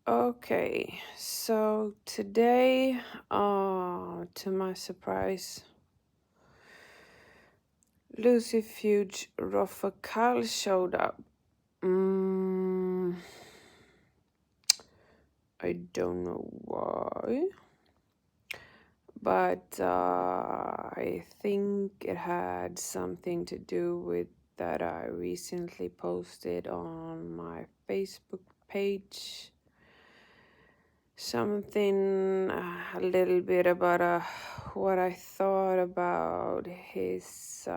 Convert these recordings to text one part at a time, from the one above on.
Okay, so today, to my surprise, Lucifuge Rofocale showed up. I don't know why, but I think it had something to do with that I recently posted on my Facebook page something a little bit about what I thought about his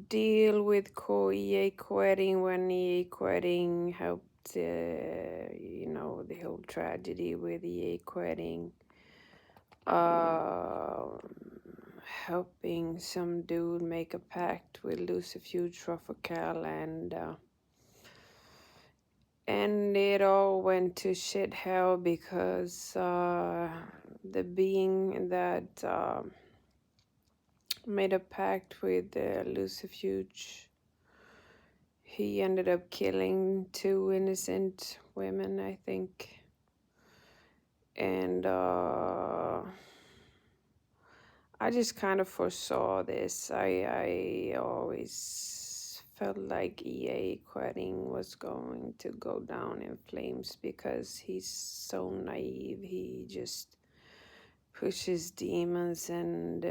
deal with EA quitting when EA quitting helped, the whole tragedy with EA quitting, helping some dude make a pact with Lucifuge Rofocale, and it all went to shit hell because the being that made a pact with Lucifuge, he ended up killing 2 innocent women, I think. And I just kind of foresaw this. I always felt like EA quitting was going to go down in flames because he's so naive. He just pushes demons and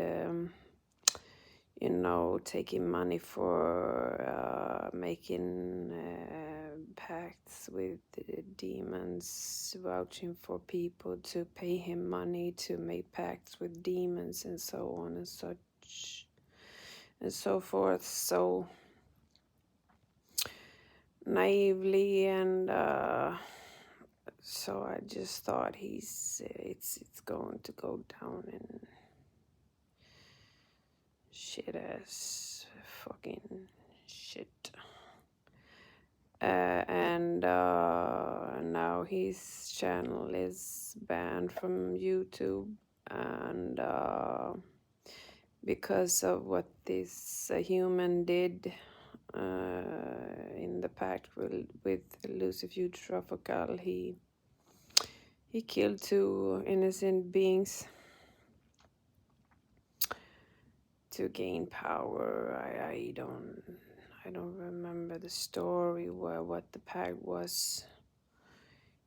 taking money for making pacts with demons, vouching for people to pay him money to make pacts with demons and so on and such and so forth. So naively, and so I just thought it's going to go down in shit ass fucking shit. And now his channel is banned from YouTube, and because of what this human did in the pact with Lucifuge Rofocale, he killed 2 innocent beings to gain power. I don't remember the story what the pact was.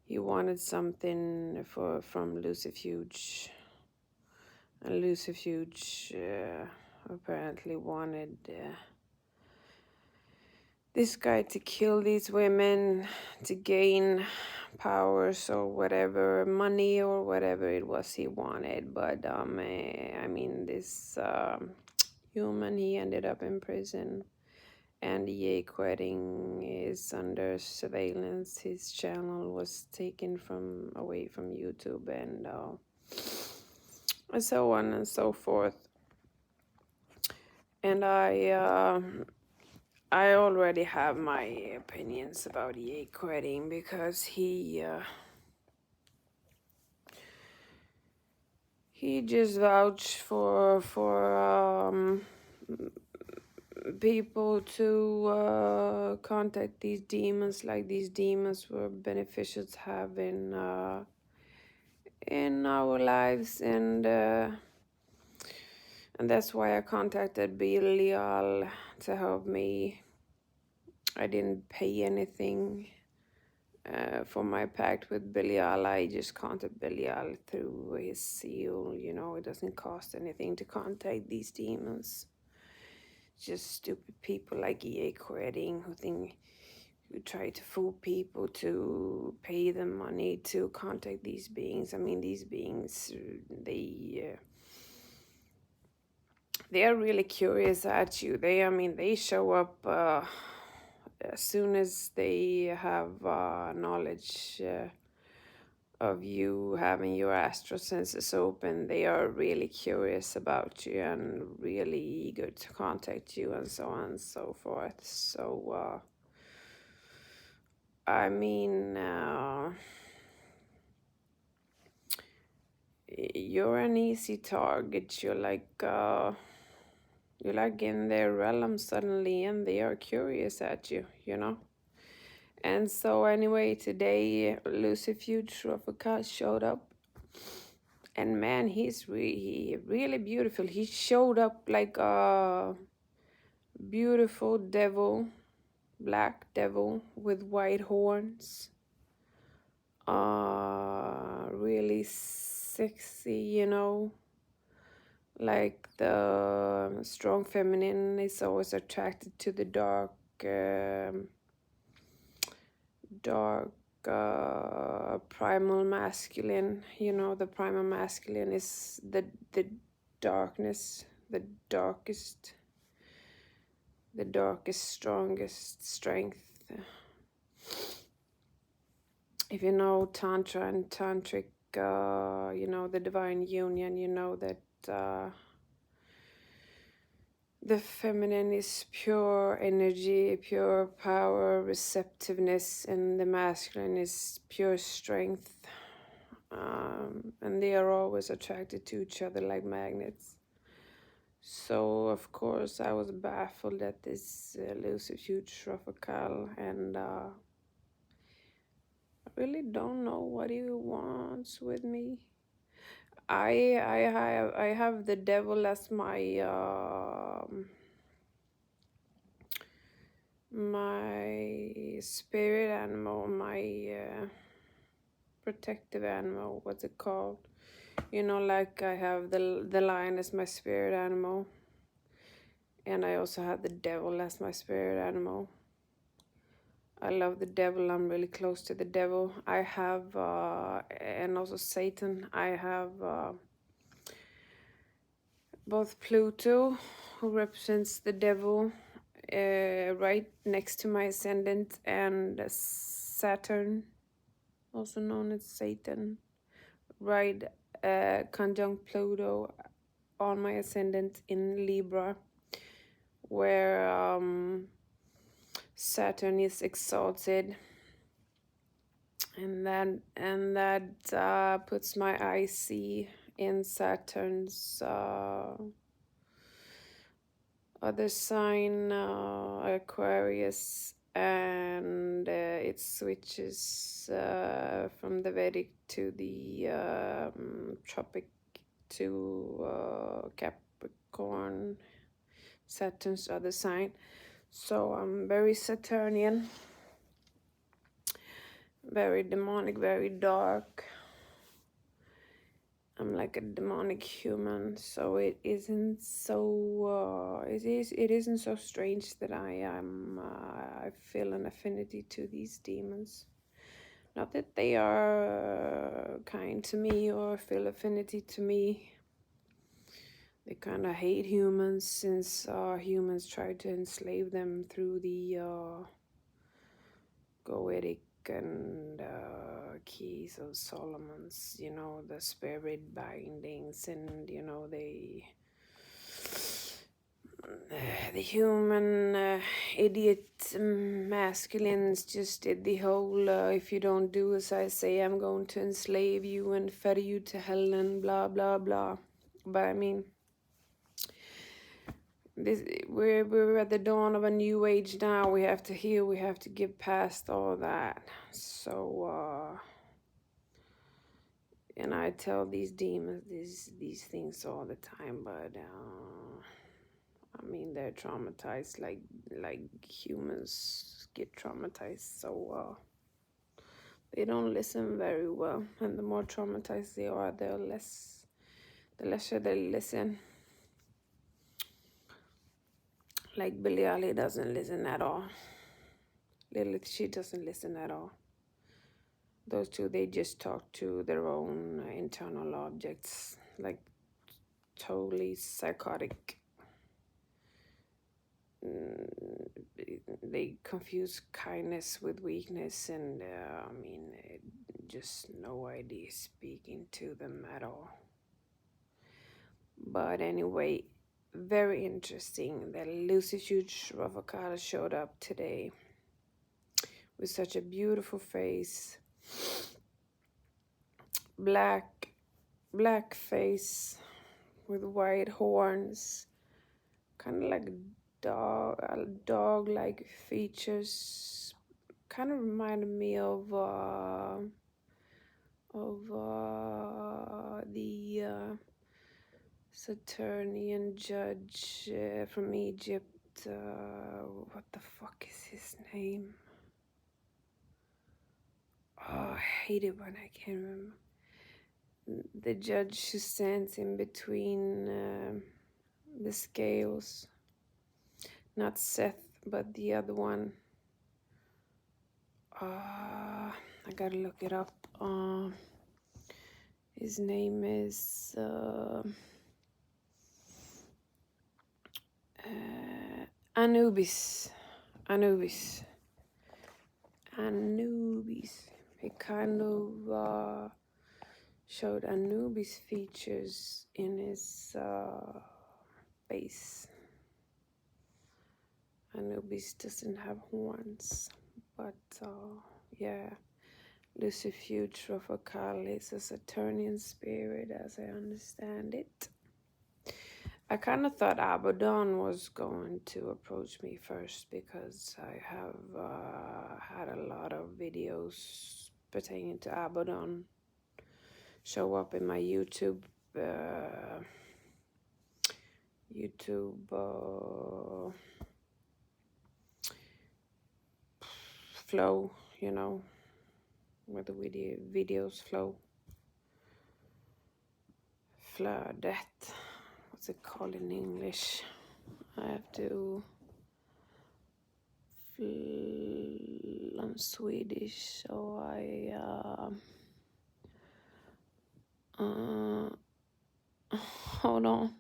He wanted something from Lucifuge, and Lucifuge apparently wanted this guy to kill these women to gain powers or whatever, money or whatever it was he wanted. But this human, he ended up in prison, and EA quitting is under surveillance. His channel was taken away from YouTube, and so on and so forth. And I already have my opinions about EA quitting because he just vouched for people to contact these demons, like these demons were beneficial to have in our lives, and that's why I contacted Belial to help me. I didn't pay anything for my pact with Belial. I just contacted Belial through his seal. It doesn't cost anything to contact these demons. Just stupid people like EA quitting who try to fool people to pay them money to contact these beings. I mean, these beings, they are really curious at you. They show up as soon as they have knowledge of you having your astral senses open. They are really curious about you and really eager to contact you, and so on and so forth. So you're an easy target. You're like in their realm suddenly, and they are curious at you, And so anyway, today Lucifuge Rofocale showed up. And man, he's really beautiful. He showed up like a beautiful devil, black devil with white horns. Really sexy, you know. Like the strong feminine is always attracted to the dark, dark primal masculine. You know, the primal masculine is the darkness, the darkest, strongest strength. If you know Tantra and Tantric, you know, the divine union, you know that the feminine is pure energy, pure power, receptiveness, and the masculine is pure strength. And they are always attracted to each other like magnets. So, of course, I was baffled at this Lucifuge Rofocale, and I really don't know what he wants with me. I have the devil as my my spirit animal, my protective animal. What's it called? You know, like I have the lion as my spirit animal, and I also have the devil as my spirit animal. I love the devil. I'm really close to the devil. I have and also Satan. I have both Pluto, who represents the devil, right next to my ascendant, and Saturn, also known as Satan, right conjunct Pluto on my ascendant in Libra, where Saturn is exalted, and that puts my IC in Saturn's other sign, Aquarius, and it switches from the Vedic to the tropic to Capricorn, Saturn's other sign. So I'm very Saturnian, very demonic, very dark. I'm like a demonic human, so it isn't so it isn't so strange that I feel an affinity to these demons. Not that they are kind to me or feel affinity to me. They kind of hate humans, since humans try to enslave them through the Goetic and keys of Solomon's, you know, the spirit bindings, and you know the human idiot masculines just did the whole if you don't do as I say, I'm going to enslave you and fetter you to hell and blah blah blah. But I mean, we're at the dawn of a new age now. We have to heal, we have to get past all that. So and I tell these demons these things all the time, but I mean, they're traumatized like humans get traumatized, so they don't listen very well. And the more traumatized they are, the lesser they listen. Like Billie Eilish doesn't listen at all. Lilith, she doesn't listen at all. Those two, they just talk to their own internal objects, like totally psychotic. They confuse kindness with weakness, and I mean, just no idea speaking to them at all. But anyway, very interesting that Lucifuge Rofocale showed up today with such a beautiful face, black face with white horns, kind of like dog-like features, kind of reminded me of the Saturnian judge from Egypt. What the fuck is his name? Oh, I hate it when I can't remember. The judge who stands in between the scales. Not Seth, but the other one. I gotta look it up. His name is Anubis. Anubis. He kind of showed Anubis features in his face. Anubis doesn't have horns, but yeah. Lucifuge Rofocale is a Saturnian spirit, as I understand it. I kind of thought Abaddon was going to approach me first because I have had a lot of videos pertaining to Abaddon show up in my YouTube flow, you know, where the videos flow. Flödet. What's it called in English? I have to learn Swedish, so I hold on.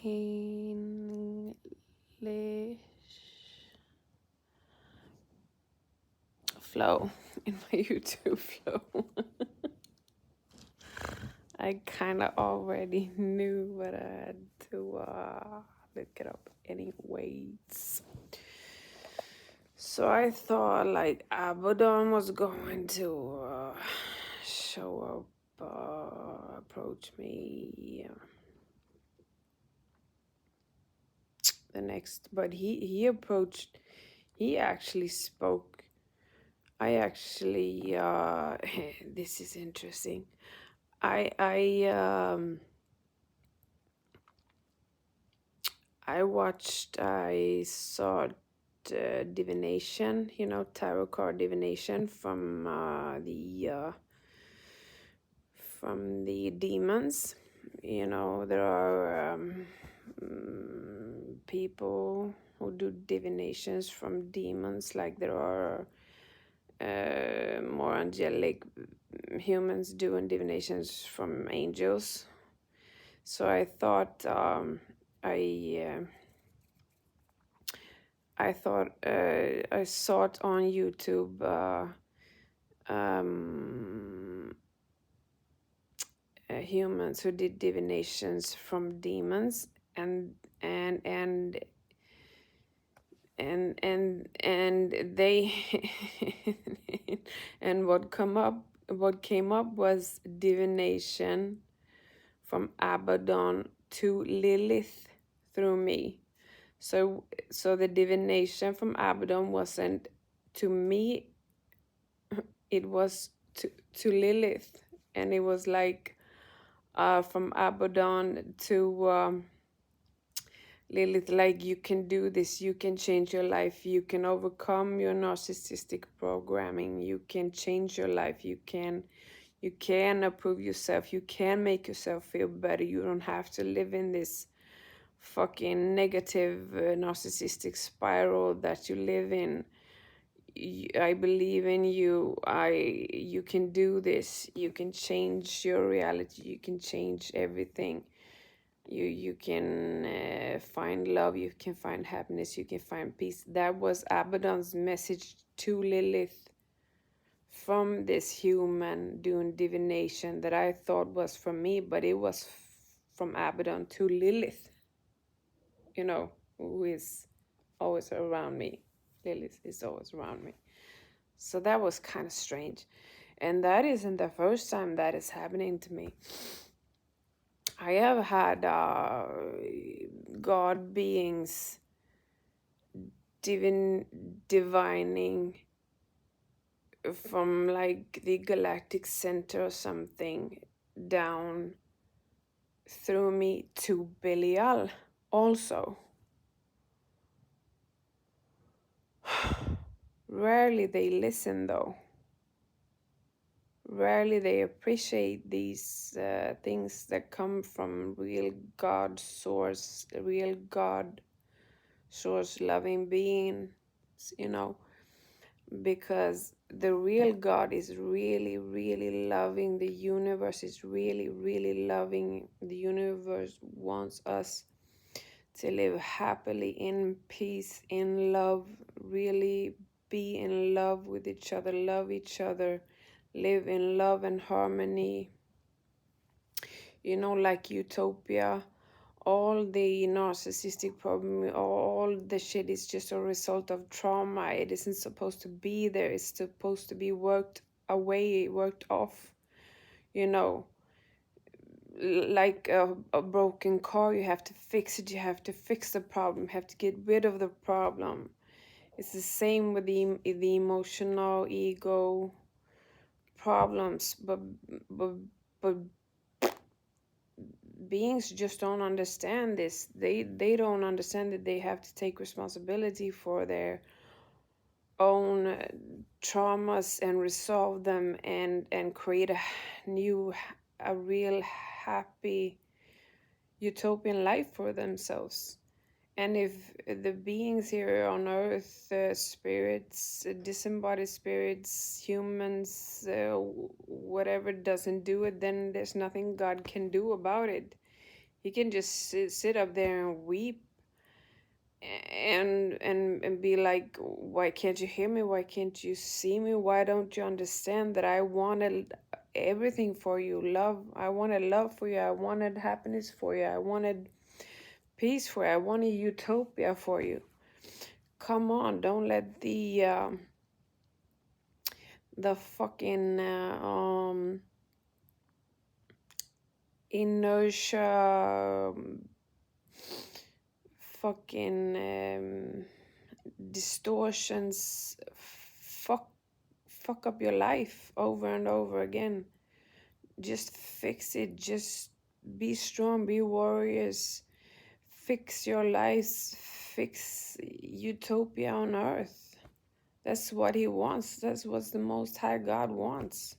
English flow in my YouTube flow. I kind of already knew, but I had to look it up anyways. So I thought like Abaddon was going to show up, approach me the next, but he approached, he actually spoke. I actually this is interesting. I saw divination, you know, tarot card divination from the demons. You know, there are people who do divinations from demons, like there are more angelic humans doing divinations from angels. So I thought I saw it on YouTube. Humans who did divinations from demons, and they and what came up was divination from Abaddon to Lilith through me. So the divination from Abaddon wasn't to me, it was to Lilith, and it was like from Abaddon to Lilith, like, you can do this, you can change your life, you can overcome your narcissistic programming, you can change your life, you can approve yourself, you can make yourself feel better, you don't have to live in this fucking negative narcissistic spiral that you live in. I believe in you. You can do this. You can change your reality. You can change everything. You can find love. You can find happiness. You can find peace. That was Abaddon's message to Lilith from this human doing divination that I thought was from me, but it was from Abaddon to Lilith, you know, who is always around me. Lilith is always around me. So that was kind of strange. And that isn't the first time that is happening to me. I have had God beings divining from like the galactic center or something down through me to Belial also. Rarely they listen though. Rarely they appreciate these things that come from real God source, real God source loving beings, you know, because the real God is really, really loving the universe, is really, really loving the universe, wants us to live happily in peace, in love, really be in love with each other, love each other, live in love and harmony, you know, like utopia. All the narcissistic problem, all the shit is just a result of trauma. It isn't supposed to be there. It's supposed to be worked away, worked off, you know. Like a broken car, you have to fix it. You have to fix the problem. You have to get rid of the problem. It's the same with the emotional ego problems, but but beings just don't understand this. They don't understand that they have to take responsibility for their own traumas and resolve them and create a real happy utopian life for themselves. And if the beings here on earth, spirits, disembodied spirits, humans, whatever doesn't do it, then there's nothing God can do about it. He can just sit up there and weep and be like, why can't you hear me? Why can't you see me? Why don't you understand that I wanted everything for you? Love. I wanted love for you. I wanted happiness for you. I wanted peace for you. I wanted utopia for you. Come on, don't let the fucking inertia, fucking distortions fuck up your life over and over again. Just fix it. Just be strong, be warriors, fix your lives, fix utopia on earth. That's what he wants. That's what the Most High God wants.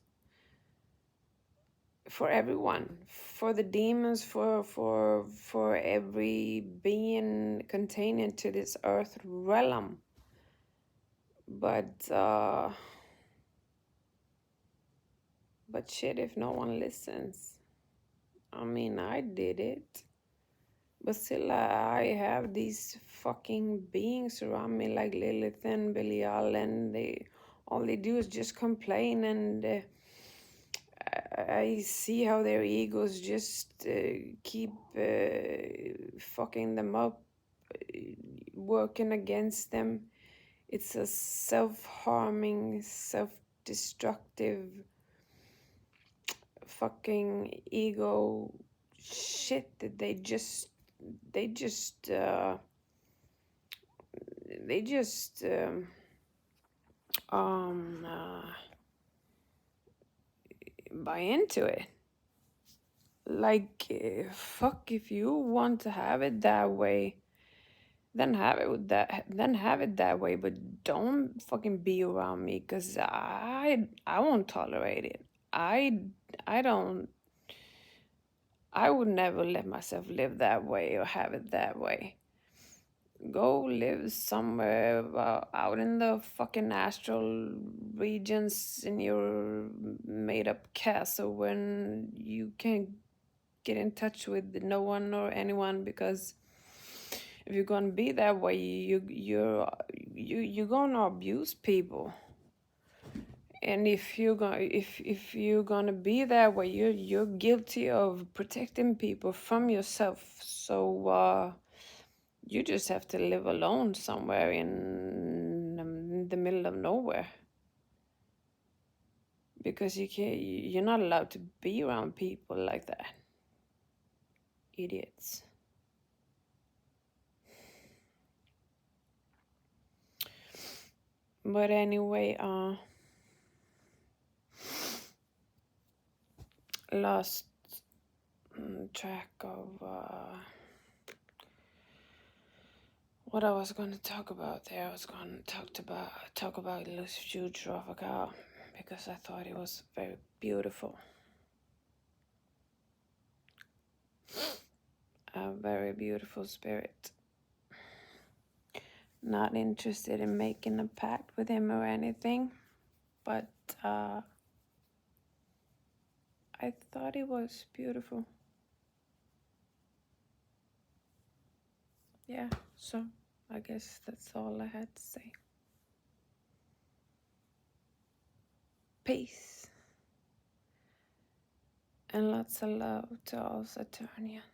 For everyone, for the demons, for every being contained into this earth realm. But shit, if no one listens, I mean, I did it. But still, I have these fucking beings around me like Lilith and Belial, and all they do is just complain, and I see how their egos just keep fucking them up, working against them. It's a self-harming, self-destructive fucking ego shit that they just buy into it. Like, fuck, if you want to have it that way, then have it that way, but don't fucking be around me, because I won't tolerate it. I don't, I would never let myself live that way or have it that way. Go live somewhere out in the fucking astral regions in your made up castle when you can't get in touch with no one or anyone, because if you're gonna be that way, you're gonna abuse people. And if you're gonna be that way, you're guilty of protecting people from yourself. So you just have to live alone somewhere in the middle of nowhere, because you're not allowed to be around people like that. idiots. But anyway, lost track of what I was going to talk about there. I was going to talk about Lucifuge Rofocale because I thought it was very beautiful. A very beautiful spirit. Not interested in making a pact with him or anything, but I thought it was beautiful. Yeah, so I guess that's all I had to say. Peace. And lots of love to all Saturnians.